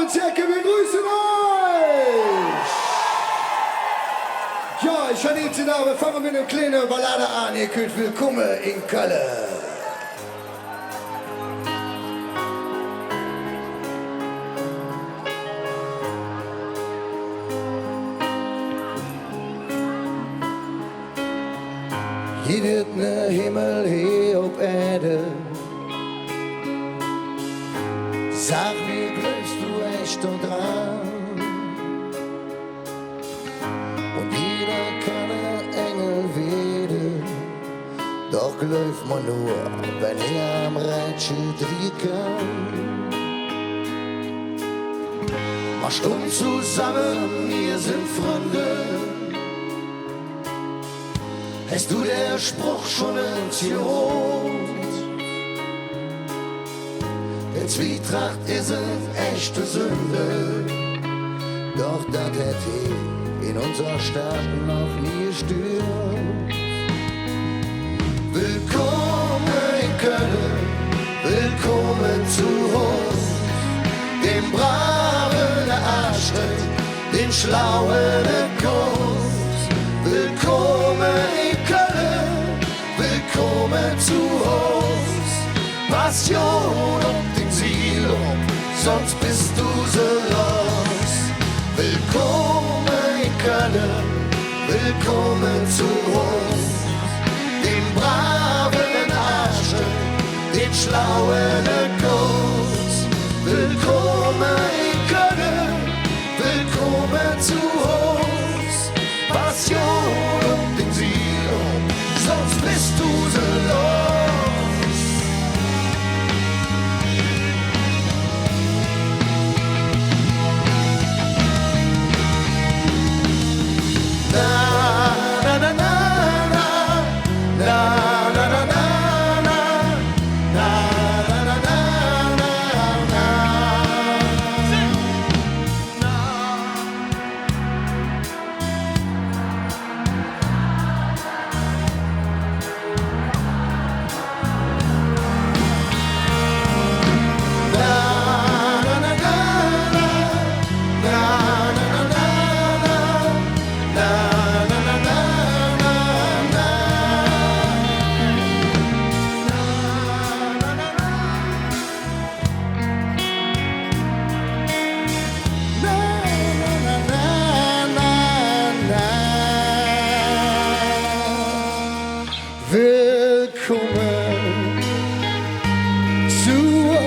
Soundcheck, wir grüßen euch! Ja, ich habe jetzt da, wir fangen mit einer kleinen Ballade an. Ihr könnt willkommen in Köln. Hier wird ne Himmel hier auf Erde. Sag mir, glaubst du echt dran? Und jeder kann ein Engel werden. Doch glaubt man nur, wenn er am Rädchen drehen kann. Mach stumm zusammen, wir sind Freunde. Hast du der Spruch schon entjot? Der Zwietracht ist eine echte Sünde. Doch das hätte in unserer Stadt noch nie gestört. Willkommen in Köln, willkommen zu uns. Dem braven Arschtritt, den schlauen Kuss. Willkommen in Köln, willkommen zu uns. Passion und den Ziel, sonst bist du so los. Willkommen in Köln, willkommen zu uns. Den braven Arsch, den schlauen Kuss. Willkommen in Köln, willkommen zu uns. Passion und den Ziel, sonst bist du so los. Willkommen zu uns.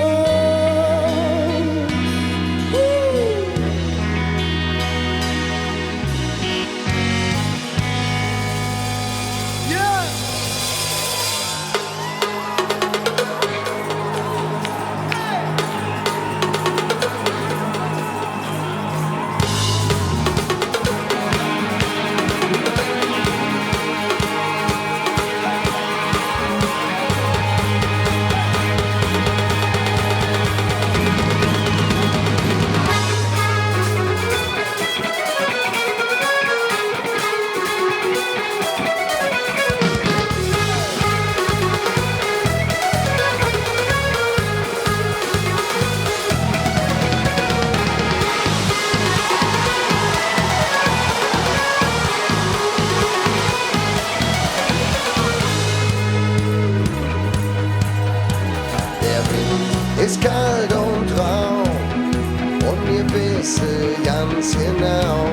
Yeah. Ist kalt und rau und wir wissen ganz genau,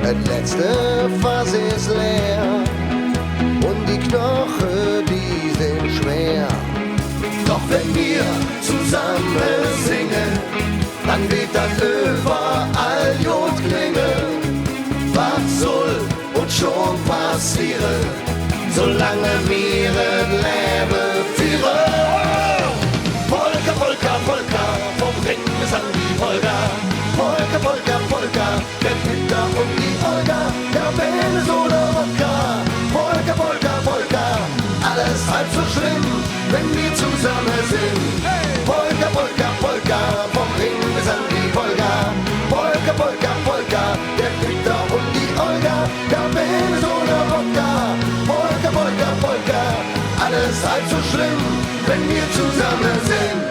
das letzte Fass ist leer und die Knochen, die sind schwer. Doch wenn wir zusammen singen, dann wird das überall gut klingen. Was soll uns schon passieren, solange wir ein Leben führen? Polka, Polka, Polka, vom Ring bis an die Polka. Polka, Polka, Polka, der Peter und die Olga, der Bälle so der Wodka. Polka, Polka, Polka, alles halb so schlimm, wenn wir zusammen sind. Polka, Polka, Polka, vom Ring bis an die Polka. Polka, Polka, Polka, der Peter und die Olga, der Bälle so der Wodka. Polka, Polka, Polka, alles halb so schlimm, wenn wir zusammen sind.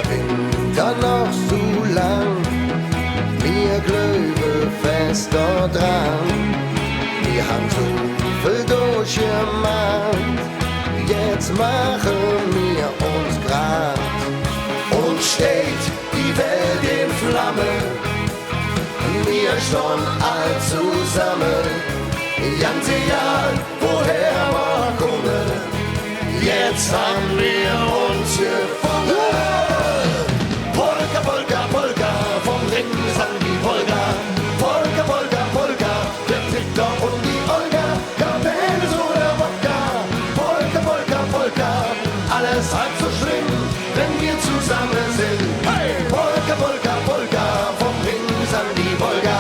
Winter noch so lang, wir glauben fest dran. Wir haben so viel durchgemacht, jetzt machen wir uns grad. Und steht die Welt in Flamme, wir schon all zusammen. Ganz egal, woher wir kommen, jetzt haben wir uns gefunden. Polka, Polka, Polka, vom Ring bis an die Wolga. Polka, Polka, Polka, der Victor und die Olga. Cabernet oder Wodka. Polka, Polka, Polka, alles halb so schlimm, wenn wir zusammen sind. Hey! Polka, Polka, Polka, vom Ring bis an die Wolga.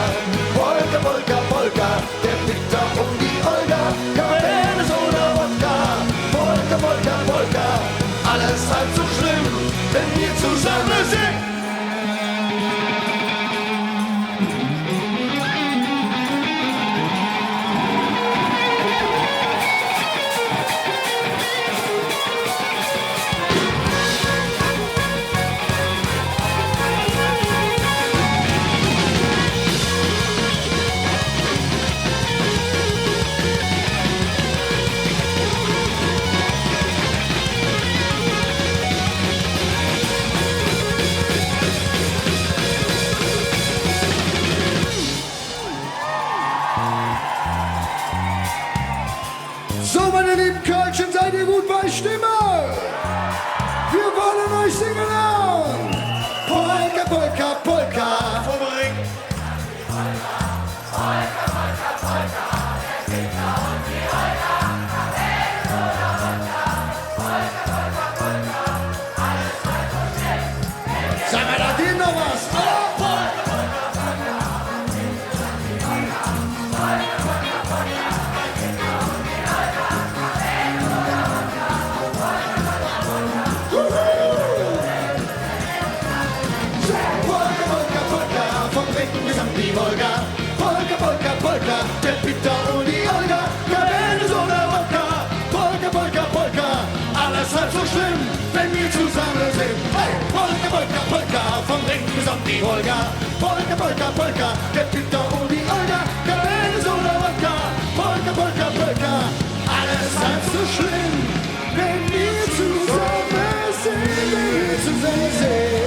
Polka, Polka, Polka, der Victor und die Olga. Cabernet oder Wodka. Polka, Polka, Polka, alles halb so schlimm, wenn wir zusammen sind. So, meine lieben Kölschen, seid ihr gut bei Stimme? Wir wollen euch singen an. Polka, Polka, Polka. Sag mal, da geht noch was. Wolga, Polka, Polka, Polka, der Peter und die Olga, Cabernet oder Wodka, Polka, Polka, Polka, alles halb so schlimm, wenn wir zusammen sind. Hey, Polka, Polka, Polka, vom Ring bis auf die Wolga, Polka, Polka, Polka, der Peter und die Olga, Cabernet oder Wodka, Polka, Polka, Polka, alles halb so schlimm, wenn wir zusammen sind, wenn wir zusammen sind.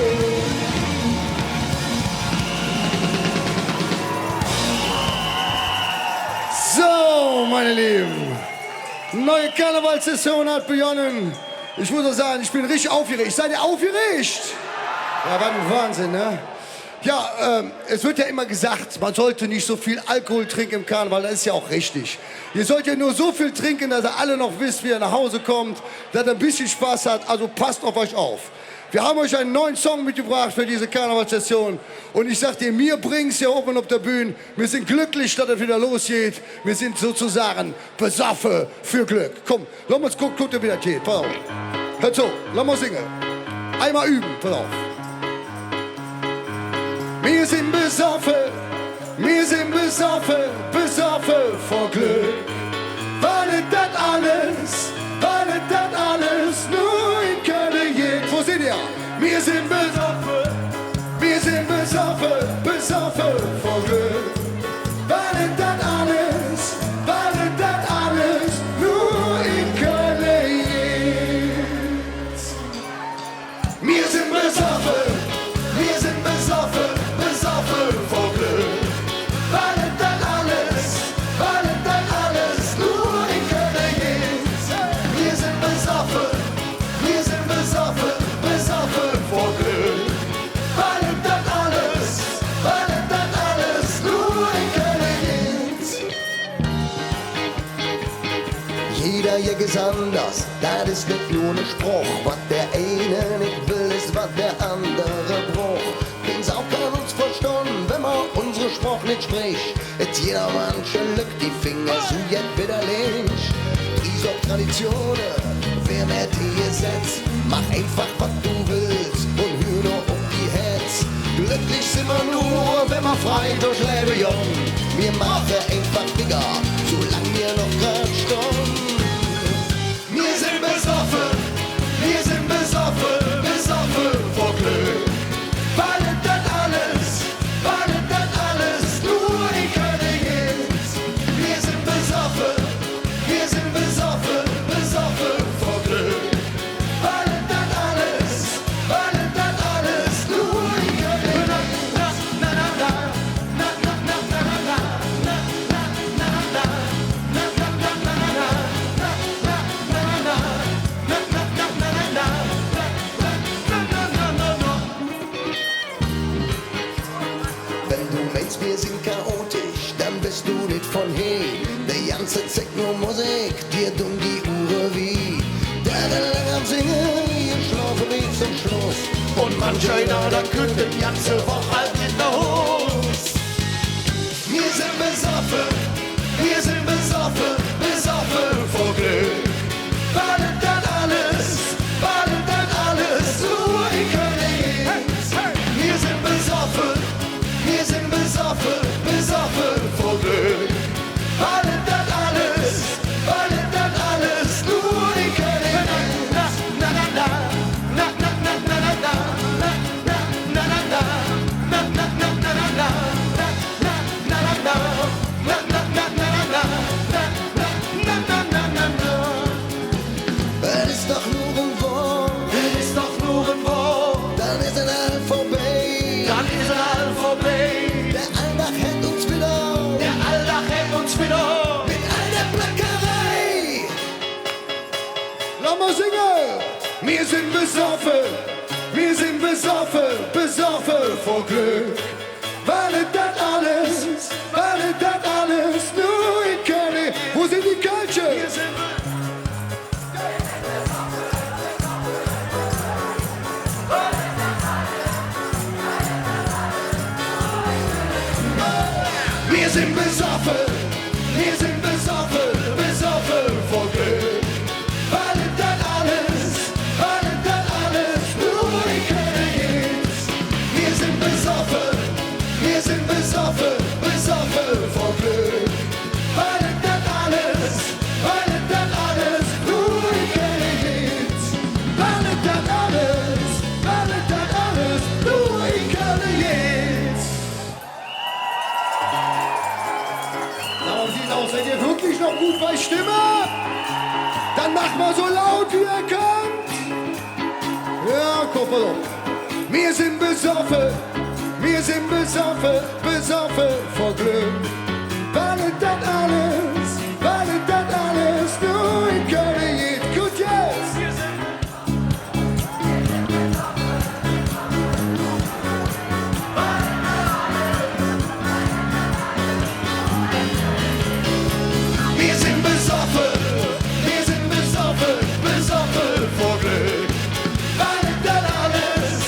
So, meine Lieben, neue Karnevalssession hat begonnen. Ich muss auch sagen, ich bin richtig aufgeregt. Seid ihr aufgeregt? Ja, war ein Wahnsinn, ne? Ja, es wird ja immer gesagt, man sollte nicht so viel Alkohol trinken im Karneval. Das ist ja auch richtig. Ihr sollt ja nur so viel trinken, dass ihr alle noch wisst, wie ihr nach Hause kommt, dass ihr ein bisschen Spaß habt. Also passt auf euch auf. Wir haben euch einen neuen Song mitgebracht für diese Karnevalssession. Und ich sag dir, mir bringt's hier oben auf der Bühne. Wir sind glücklich, dass es wieder losgeht. Wir sind sozusagen besoffen für Glück. Komm, lass uns gucken, wie das geht. Pass auf. Hört so, lass mal singen. Einmal üben, pass auf. Wir sind besoffen, besoffen vor Glück. Weil es das alles nur in Köln geht. Wo seid ihr? Wir sind besoffen, besoffen vor Glück. Weil es das alles nur in Köln geht. Wir sind besoffen, besoffen vor Glück. Weil es das alles nur in Köln geht. Wir sind besoffen, besoffen vor Glück. Weil es das alles nur in Köln geht. Jeder hier ist anders, das ist nicht nur ein Spruch. Was der eine nicht will, ist was der andere braucht. Den's auch kann uns verstanden, wenn man unsere Spruch nicht spricht. Jetzt jeder manche lückt die Finger, so jetzt wieder links. Dies auf Traditionen, wer mehr die Gesetz. Mach einfach, was du willst und hör nur um die Hetz. Glücklich sind wir nur, wenn wir frei durch Leben jung. Wir machen einfach Digger, solange wir noch grad stumm. Wir sind besoffen vor Glück. Wenn du meinst, wir sind chaotisch, dann bist du nicht von hier. Die ganze Zeit nur Musik, dir dumm die Uhr wie. Tagelang am Singen, ihr schlafen bis zum Schluss. Und manch einer, da könnte die ganze Woche halt in der Hose. Wir sind besoffen, besoffen vor Glück. Ballet dann alles, nur in Köln. Wir sind besoffen, besoffen vor Glück. Ballet dann alles, nur in Köln. Na na na, na na na na na na, na na na na, na na na na na na, na na na na. Es ist doch nur ein Wort, dann ist ein Alphabet, Der Alltag hält uns wieder, mit all der Plackerei. Lass mal singen! Wir sind besoffen vor Glück. Weil das alles nur in Köln. Wo sind die Kölsche? Wir sind besoffen vor Glück. Weil das alles nur in Köln ist. Wir sind besoffen vor Glück. Weil das alles nur in Köln ist. Weil das alles nur in Köln ist. Sieht aus, seid ihr wirklich noch gut bei Stimme? Dann macht mal so laut, wie ihr könnt. Ja, guck mal auf. Wir sind besoffen vor Glück. Weil das alles nur in Köln geht. Gut jetzt. Wir sind besoffen vor Glück. Weil das alles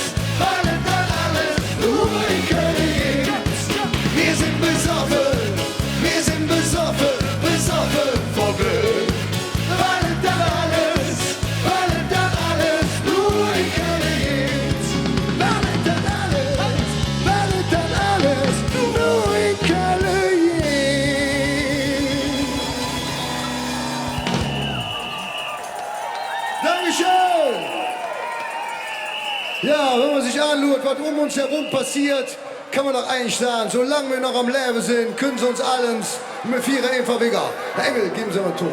nur in Köln ist. Wir sind besoffen vor Glück. Weil das alles nur in Köln ist. Weil das alles nur in Köln ist. Dankeschön! Ja, wenn man sich anschaut, was um uns herum passiert, kann man doch eigentlich sagen, solange wir noch am Leben sind, können sie uns allen mit vier einfach weg. Herr Engel, geben Sie mal einen Ton.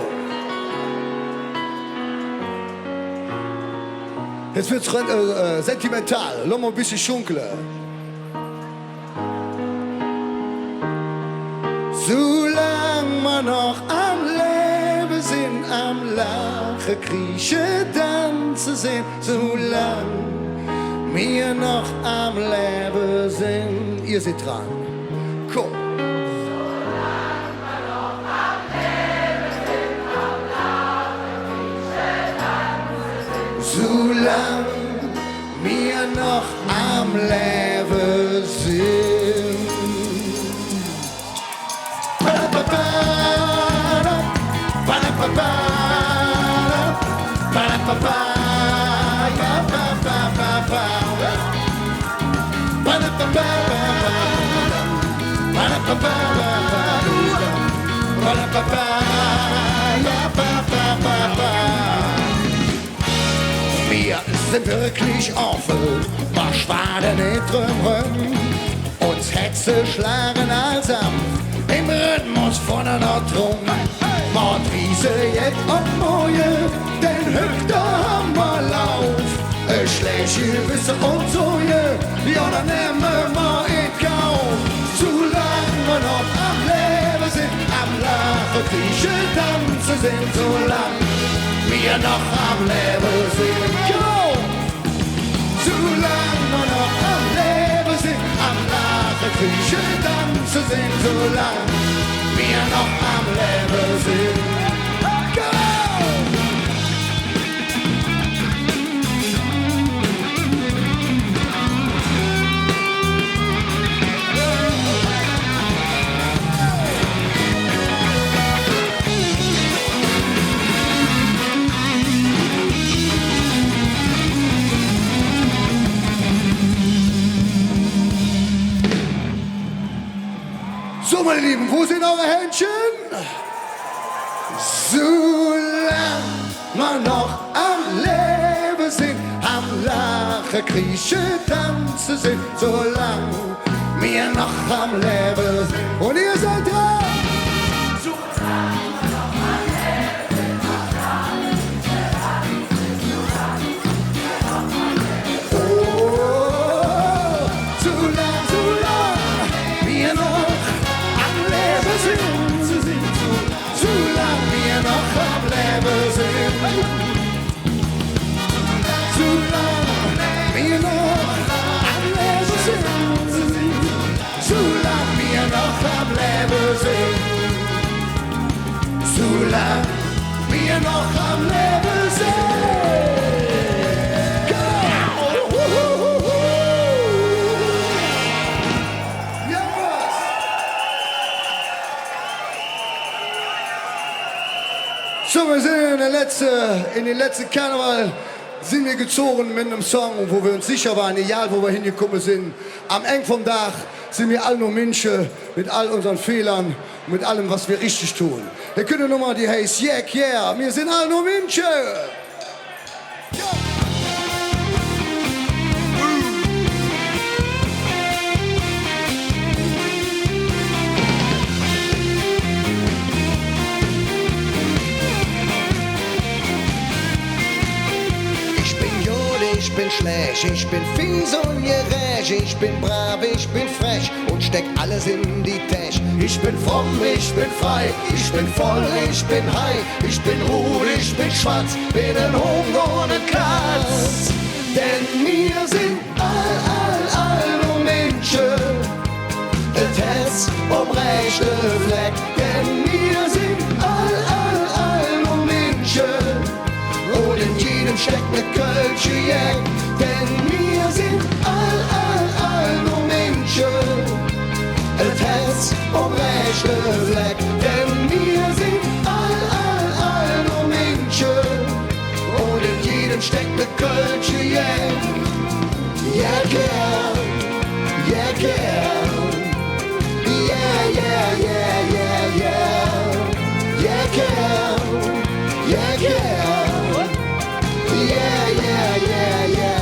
Jetzt wird's sentimental, lass mal ein bisschen schunkeln. Solange wir noch am Leben sind, am Lachen, Kriechen, Tanzen sind, solange wir noch am Leben sind. Ihr seid dran. Komm. Solange wir noch am Leben sind. Wir sind wirklich offen, was schwaden nicht drüben. Uns Hetze schlagen allsam im Rhythmus von einer Drum. Mord Wiese jetzt und Moje, den Hüfter haben wir Lauf. Schläge, Wisse und Soje, ja dann nehmen wir in Kauf. Solange wir noch am Leben sind, am Lachen, Kriechen, Tanzen sind, solange wir noch am Leben sind. Go! Solange wir noch am Leben sind, am Lachen, Kriechen, tanzen sind, solange wir noch am Leben sind. Go! So, meine Lieben, wo sind eure Händchen? Solange wir noch am Leben sind, am Lachen, Kriechen, Tanzen sind, solange wir noch am Leben sind. Und ihr seid dran! Solange wir noch am Leben sind. Ja, was? So, wir sind in den letzten Karneval sind wir gezogen mit einem Song, wo wir uns sicher waren, egal wo wir hingekommen sind. Am Ende vom Tag sind wir alle nur Menschen mit all unseren Fehlern und mit allem, was wir richtig tun. Wir können nochmal die heißt Yeah, yeah, wir sind alle nur Menschen. Ich bin schlecht, ich bin fies und gerecht, ich bin brav, ich bin frech und steck alles in die Tasche. Ich bin fromm, ich bin frei, ich bin voll, ich bin high, ich bin rot, ich bin schwarz, bin ein Hund ohne Katz. Denn wir sind all nur Menschen, das Herz um rechte Fleck. Denn wir sind all nur Menschen und in jedem steckt ne Kölsche Jack. Denn wir sind all nur Menschen, das Herz um rechte Fleck. Denn wir sind all nur Menschen und in jedem steckt ne Kölsche Jack. Yeah, girl, yeah, girl, yeah, yeah, yeah, yeah, yeah, yeah, girl, yeah, girl, yeah, yeah, yeah, yeah.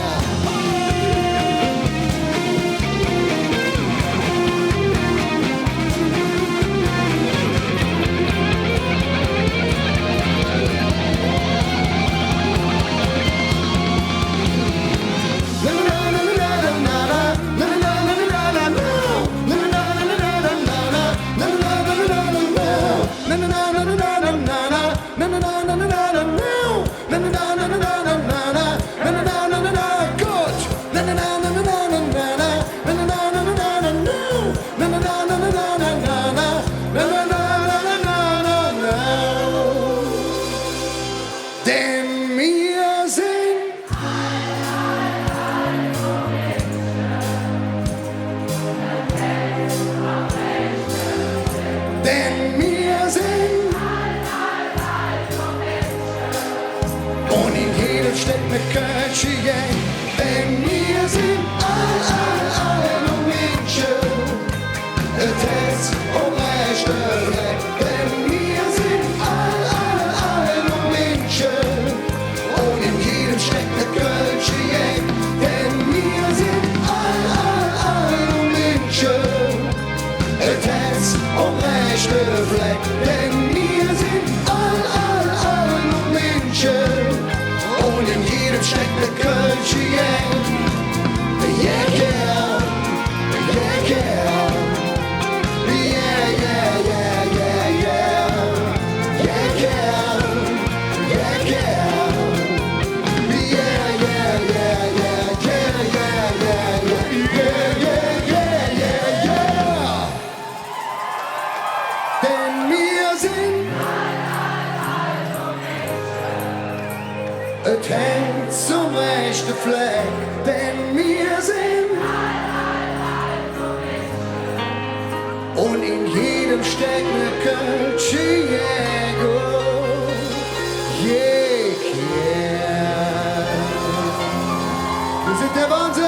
Denn wir sind all nur Menschen und in jedem steckt ne Kölsche Et hängt zum rechten Fleck, denn wir sind und in jedem steckt ne Kölsche Jäger. Wir sind der Wahnsinn!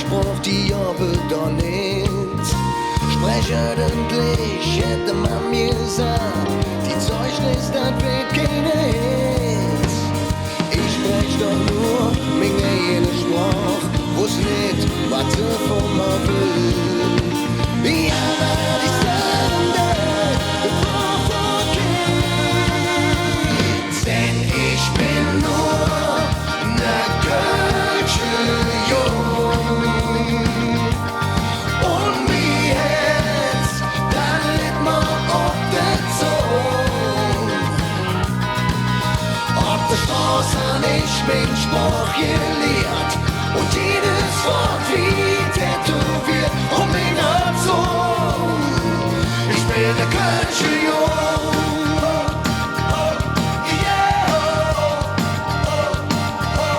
Braucht die Jahre doch nicht. Sprecherdentlich hätte man mir gesagt, die Zeugnis, das wird keine Hit. Ich sprech doch nur meine jene Sprache, wo's nicht, was sie von mir will. Ja, die Sande, denn ich bin nur ne Kölsche Jung. Und wie Herz, dann litt man auf der Zunge. Auf der Straße han ich mein Spruch gelehrt und jedes Wort wie tätowiert um meine Zunge. Ich bin der Kölsche Jung.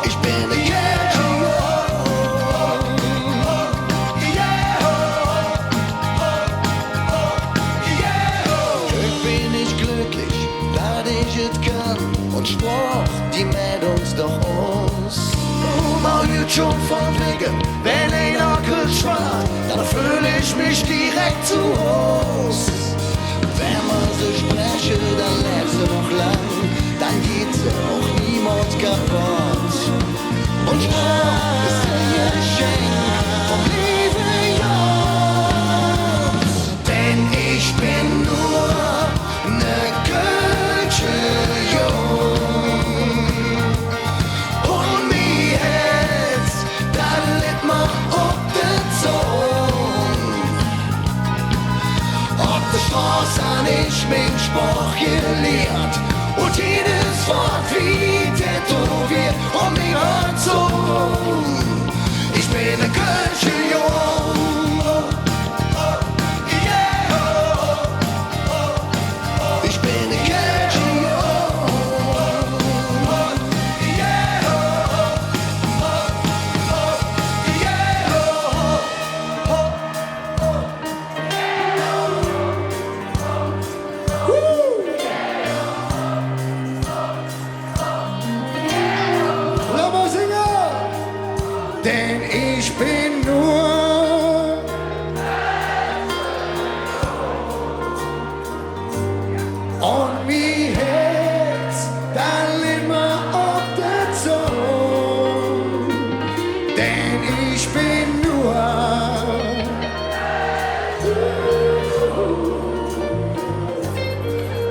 Ich bin der Kölsche und sprach die mit uns doch aus. Mal gut schon von wegen, wenn ein Onkel schwach, dann fühle ich mich direkt zu Haus. Wenn man so spreche, dann lebst du noch lang, dann geht auch niemand kaputt. Und Sprache ist ein Geschenk vom lieben Jungs. Denn ich bin nur ne Kölsche Jung. Und mir Herz, da litt man auf der Zunge. Auf der Straße han ich mein Spruch gelehrt und jedes Wort wie tätowiert um mir Zunge. Ich bin ne Kölsche Jung. Ich bin ne Kölsche Lass mal singen! Denn ich bin nur und mir Herz, dann litt man auf der Zunge. Denn ich bin nur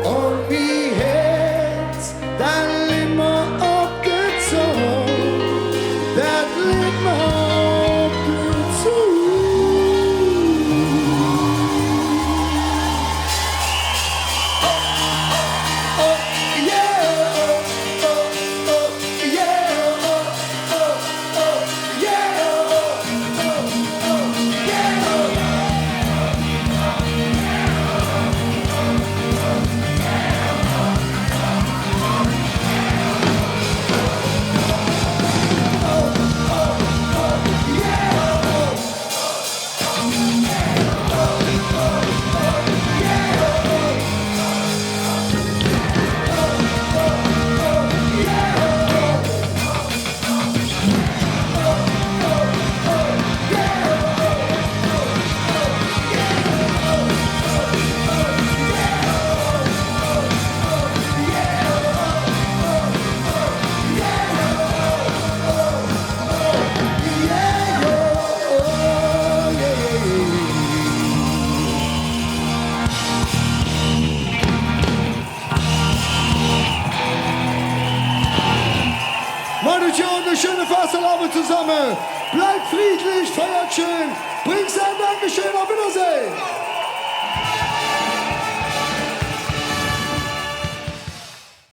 und mir Herz, dann litt man auf der Zunge. That lit my heart eine schöne Fastelavond zusammen. Bleibt friedlich, feiert schön. Bringt's ein Dankeschön, auf Wiedersehen.